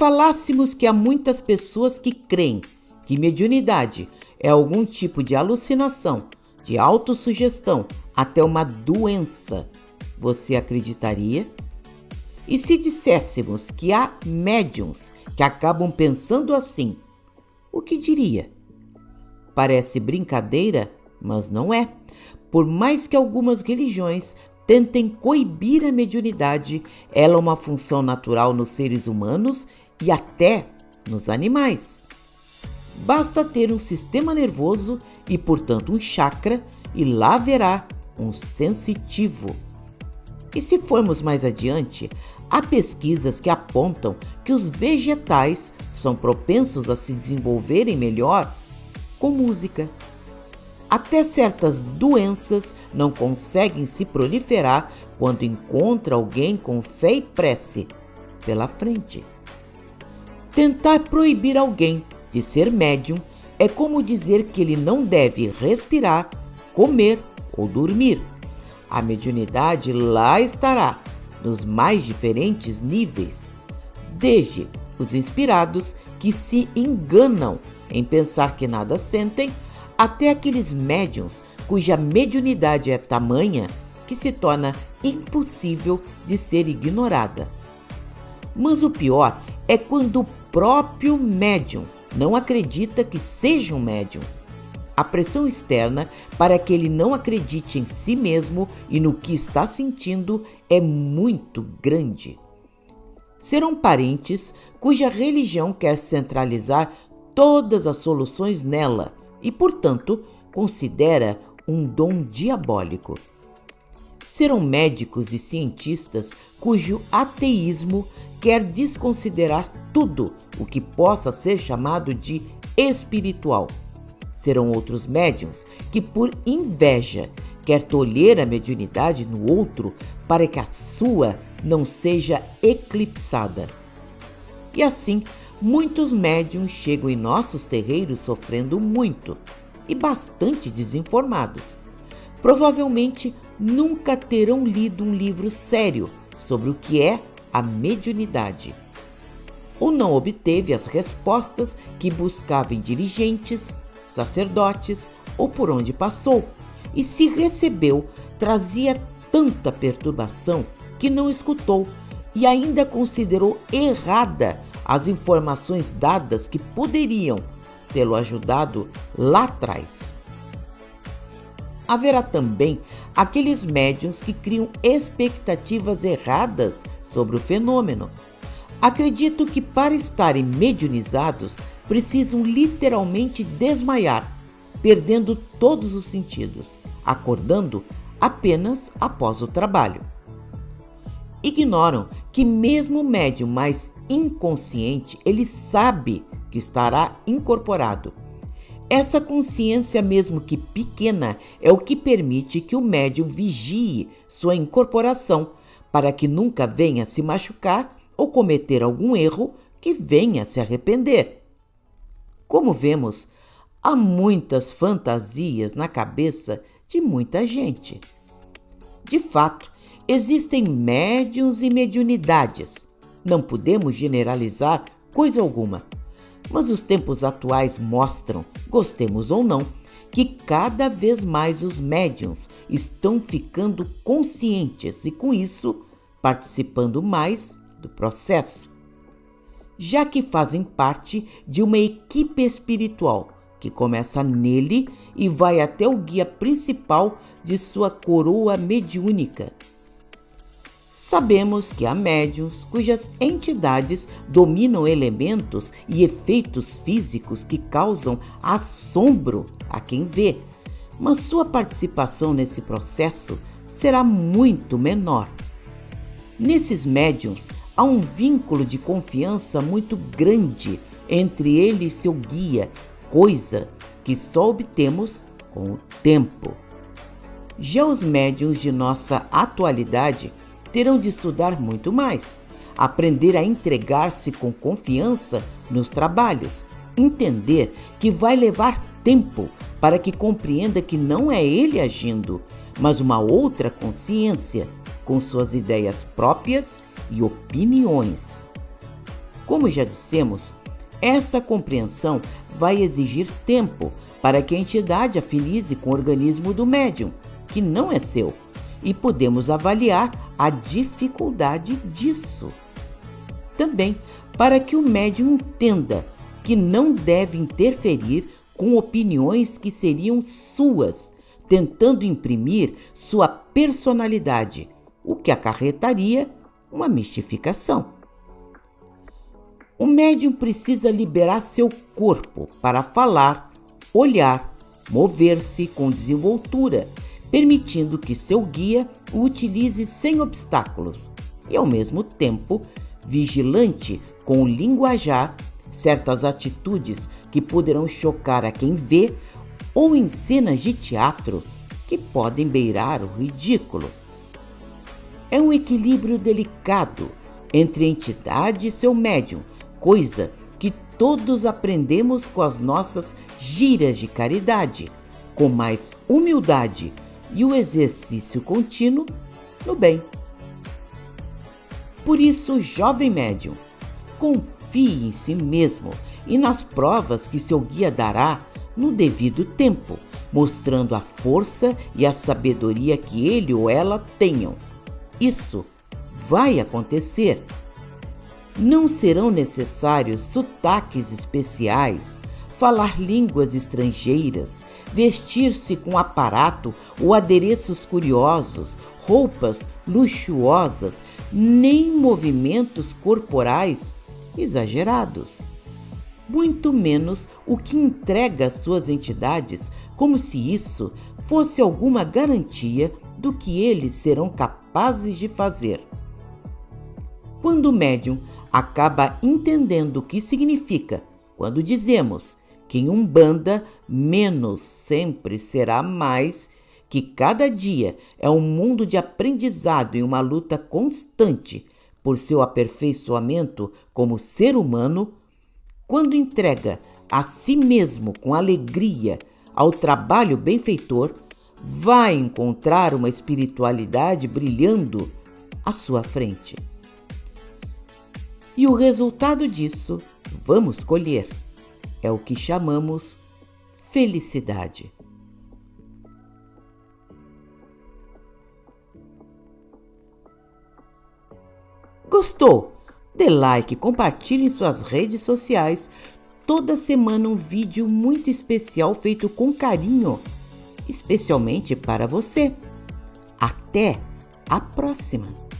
falássemos que há muitas pessoas que creem que mediunidade é algum tipo de alucinação, de autossugestão, até uma doença, você acreditaria? E se disséssemos que há médiuns que acabam pensando assim, o que diria? Parece brincadeira, mas não é. Por mais que algumas religiões tentem coibir a mediunidade, ela é uma função natural nos seres humanos e até nos animais. Basta ter um sistema nervoso e, portanto, um chakra, e lá haverá um sensitivo. E se formos mais adiante, há pesquisas que apontam que os vegetais são propensos a se desenvolverem melhor com música. Até certas doenças não conseguem se proliferar quando encontra alguém com fé e prece pela frente. Tentar proibir alguém de ser médium é como dizer que ele não deve respirar, comer ou dormir. A mediunidade lá estará, nos mais diferentes níveis, desde os inspirados que se enganam em pensar que nada sentem, até aqueles médiuns cuja mediunidade é tamanha que se torna impossível de ser ignorada. Mas o pior é quando o próprio médium não acredita que seja um médium. A pressão externa para que ele não acredite em si mesmo e no que está sentindo é muito grande. Serão parentes cuja religião quer centralizar todas as soluções nela e, portanto, considera um dom diabólico. Serão médicos e cientistas cujo ateísmo quer desconsiderar tudo o que possa ser chamado de espiritual. Serão outros médiuns que, por inveja, quer tolher a mediunidade no outro para que a sua não seja eclipsada. E assim, muitos médiuns chegam em nossos terreiros sofrendo muito e bastante desinformados. Provavelmente nunca terão lido um livro sério sobre o que é a mediunidade. Ou não obteve as respostas que buscava em dirigentes, sacerdotes ou por onde passou, e se recebeu, trazia tanta perturbação que não escutou e ainda considerou errada as informações dadas que poderiam tê-lo ajudado lá atrás. Haverá também aqueles médiuns que criam expectativas erradas sobre o fenômeno. Acredito que para estarem mediunizados precisam literalmente desmaiar, perdendo todos os sentidos, acordando apenas após o trabalho. Ignoram que mesmo o médium mais inconsciente, ele sabe que estará incorporado. Essa consciência, mesmo que pequena, é o que permite que o médium vigie sua incorporação, para que nunca venha se machucar ou cometer algum erro que venha se arrepender. Como vemos, há muitas fantasias na cabeça de muita gente. De fato, existem médiuns e mediunidades. Não podemos generalizar coisa alguma. Mas os tempos atuais mostram, gostemos ou não, que cada vez mais os médiuns estão ficando conscientes e, com isso, participando mais do processo, já que fazem parte de uma equipe espiritual que começa nele e vai até o guia principal de sua coroa mediúnica. Sabemos que há médiuns cujas entidades dominam elementos e efeitos físicos que causam assombro a quem vê, mas sua participação nesse processo será muito menor. Nesses médiuns há um vínculo de confiança muito grande entre ele e seu guia, coisa que só obtemos com o tempo. Já os médiuns de nossa atualidade terão de estudar muito mais, aprender a entregar-se com confiança nos trabalhos, entender que vai levar tempo para que compreenda que não é ele agindo, mas uma outra consciência com suas ideias próprias e opiniões. Como já dissemos, essa compreensão vai exigir tempo para que a entidade afinize com o organismo do médium, que não é seu, e podemos avaliar a dificuldade disso. Também para que o médium entenda que não deve interferir com opiniões que seriam suas, tentando imprimir sua personalidade, o que acarretaria uma mistificação. O médium precisa liberar seu corpo para falar, olhar, mover-se com desenvoltura, permitindo que seu guia o utilize sem obstáculos e, ao mesmo tempo, vigilante com o linguajar, certas atitudes que poderão chocar a quem vê ou em cenas de teatro que podem beirar o ridículo. É um equilíbrio delicado entre a entidade e seu médium, coisa que todos aprendemos com as nossas giras de caridade, com mais humildade e o exercício contínuo no bem. Por isso, jovem médium, confie em si mesmo e nas provas que seu guia dará no devido tempo, mostrando a força e a sabedoria que ele ou ela tenham. Isso vai acontecer. Não serão necessários sotaques especiais, falar línguas estrangeiras, vestir-se com aparato ou adereços curiosos, roupas luxuosas, nem movimentos corporais exagerados. Muito menos o que entrega às suas entidades, como se isso fosse alguma garantia do que eles serão capazes de fazer. Quando o médium acaba entendendo o que significa quando dizemos que em Umbanda menos sempre será mais, que cada dia é um mundo de aprendizado e uma luta constante por seu aperfeiçoamento como ser humano, quando entrega a si mesmo com alegria ao trabalho benfeitor, vai encontrar uma espiritualidade brilhando à sua frente. E o resultado disso, vamos colher, é o que chamamos felicidade. Gostou? Dê like, compartilhe em suas redes sociais. Toda semana um vídeo muito especial feito com carinho, especialmente para você. Até a próxima!